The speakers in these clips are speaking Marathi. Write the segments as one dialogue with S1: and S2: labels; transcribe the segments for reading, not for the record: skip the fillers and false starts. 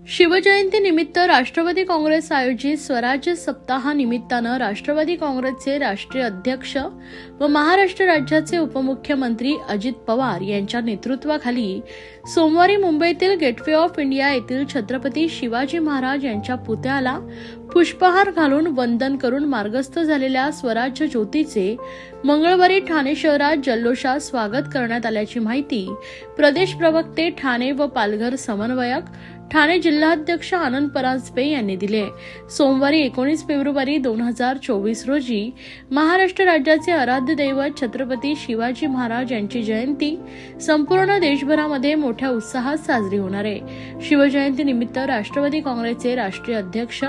S1: शिवजयंती निमित्त राष्ट्रवादी काँग्रेस आयोजित स्वराज्य सप्ताहा निमित्तानं राष्ट्रवादी काँग्रेसचे राष्ट्रीय अध्यक्ष व महाराष्ट्र राज्याचे उपमुख्यमंत्री अजित पवार यांच्या नेतृत्वाखाली सोमवारी मुंबईतील गेटवे ऑफ इंडिया येथील छत्रपती शिवाजी महाराज यांच्या पुतळ्याला पुष्पहार घालून वंदन करून मार्गस्थ झालेल्या स्वराज्य ज्योतीचे मंगळवारी ठाणे शहरात जल्लोषात स्वागत करण्यात आल्याची माहिती प्रदेश प्रवक्ते ठाणे व पालघर समन्वयक ठाणे जिल्हाध्यक्ष आनंद परांजपे यांनी दिले। सोमवारी 19 फेब्रुवारी 2024 रोजी महाराष्ट्र राज्याचे आराध्य दैवत छत्रपती शिवाजी महाराज यांची जयंती संपूर्ण देशभरामध्ये मोठ्या उत्साहात साजरी होणार आहे। शिवजयंती निमित्त राष्ट्रवादी काँग्रेसचे राष्ट्रीय अध्यक्ष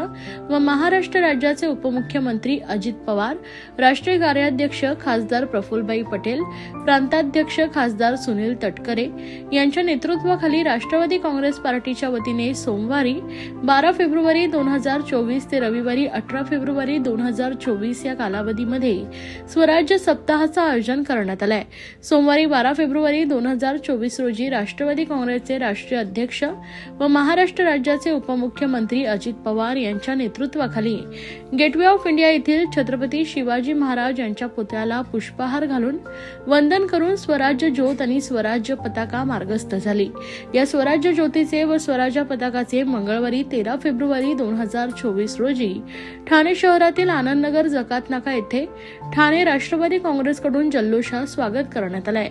S1: व महाराष्ट्र राज्याचे उपमुख्यमंत्री अजित पवार, राष्ट्रीय कार्याध्यक्ष खासदार प्रफुल्लभाई पटेल, प्रांताध्यक्ष खासदार सुनील तटकरे यांच्या नेतृत्वाखाली राष्ट्रवादी काँग्रेस पार्टीच्या सोमवारी 12 फेब्रुवारी 2024 ते रविवारी 18 फेब्रुवारी 2024 या कालावधीमध्ये स्वराज्य सप्ताहाचं आयोजन करण्यात आलंय। सोमवारी 12 फेब्रुवारी 2024 रोजी राष्ट्रवादी काँग्रेसचे राष्ट्रीय अध्यक्ष व महाराष्ट्र राज्याचे उपमुख्यमंत्री अजित पवार यांच्या नेतृत्वाखाली गेटवे ऑफ इंडिया येथील छत्रपती शिवाजी महाराज यांच्या पुतळ्याला पुष्पहार घालून वंदन करून स्वराज्य ज्योत आणि स्वराज्य पताका मार्गस्थ झाली। या स्वराज्य ज्योतीचे व स्वराज्य पताकाचे मंगळवारी 13 फेब्रुवारी 2024 रोजी ठाणे शहरातील आनंदनगर जकात नाका येथे ठाणे राष्ट्रवादी काँग्रेसकडून जल्लोषात स्वागत करण्यात आले।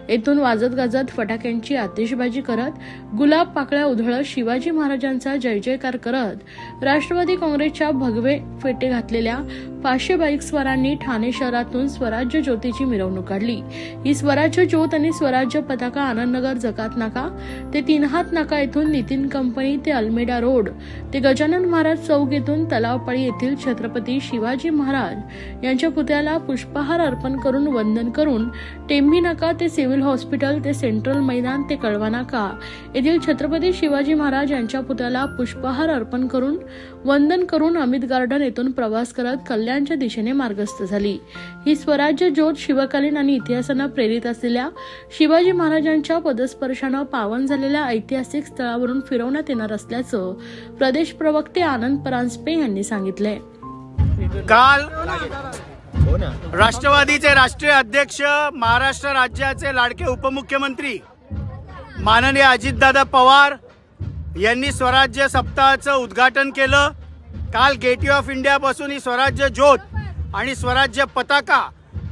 S1: येथून वाजत गाजत फटाक्यांची आतिषबाजी करत गुलाब पाकळ्या उधळत शिवाजी महाराजांचा जय जयकार करत राष्ट्रवादी काँग्रेसच्या भगवे फेटे घातलेल्या 500 बाईकस्वारांनी ठाणे शहरातून स्वराज्य ज्योतीची मिरवणूक काढली। ही स्वराज्य ज्योत आणि स्वराज्य पताका आनंदनगर जकात नाका ते तीनहात नाका येथून नितीन कंपनी ते अल्मेडा रोड ते गजानन महाराज चौक येथून तलावपाळी येथील छत्रपती शिवाजी महाराज यांच्या पुतळ्याला पुष्पहार अर्पण करून वंदन करून टेंभी नाका ते सिव्हिल हॉस्पिटल ते सेंट्रल मैदान ते कळवा नाका येथील छत्रपती शिवाजी महाराज यांच्या पुतळ्याला पुष्पहार अर्पण करून वंदन करून अमित गार्डन येथून प्रवास करत कल्याणच्या दिशेने मार्गस्थ झाली। ही स्वराज्य ज्योत शिवकालीन आणि इतिहासानं प्रेरित असलेल्या शिवाजी महाराजांच्या पदस्पर्शानं पावन झालेल्या ऐतिहासिक स्थळावरून फिरवण्यात येणार असल्याचं प्रदेश प्रवक्ते आनंद परांजपे यांनी सांगितले।
S2: काल राष्ट्रवादीचे राष्ट्रीय अध्यक्ष, महाराष्ट्र राज्याचे लाडके उपमुख्यमंत्री माननीय अजितदादा पवार यांनी स्वराज्य सप्ताहाचं उद्घाटन केलं। काल गेटवे ऑफ इंडिया पासून ही स्वराज्य ज्योत आणि स्वराज्य पताका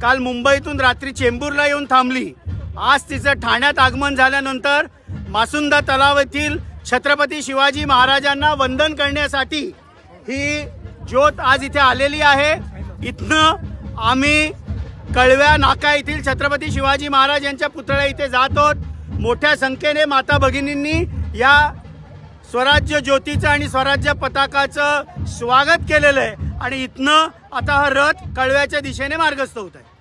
S2: काल मुंबईतून रात्री चेंबूरला येऊन थांबली। आज तिचं ठाण्यात आगमन झाल्यानंतर मासुंदा तलाव येथील छत्रपती शिवाजी महाराजांना वंदन करण्यासाठी ही ज्योत आज इथे आलेली आहे। इथनं आम्ही कळव्या नाका येथील छत्रपती शिवाजी महाराज यांच्या पुतळ्या इथे जात आहोत। मोठ्या संख्येने माता भगिनींनी या स्वराज्य ज्योतीचं आणि स्वराज्य पताकाचं स्वागत केलेलं आहे आणि इथनं आता हा रथ कळव्याच्या दिशेने मार्गस्थ होत आहे।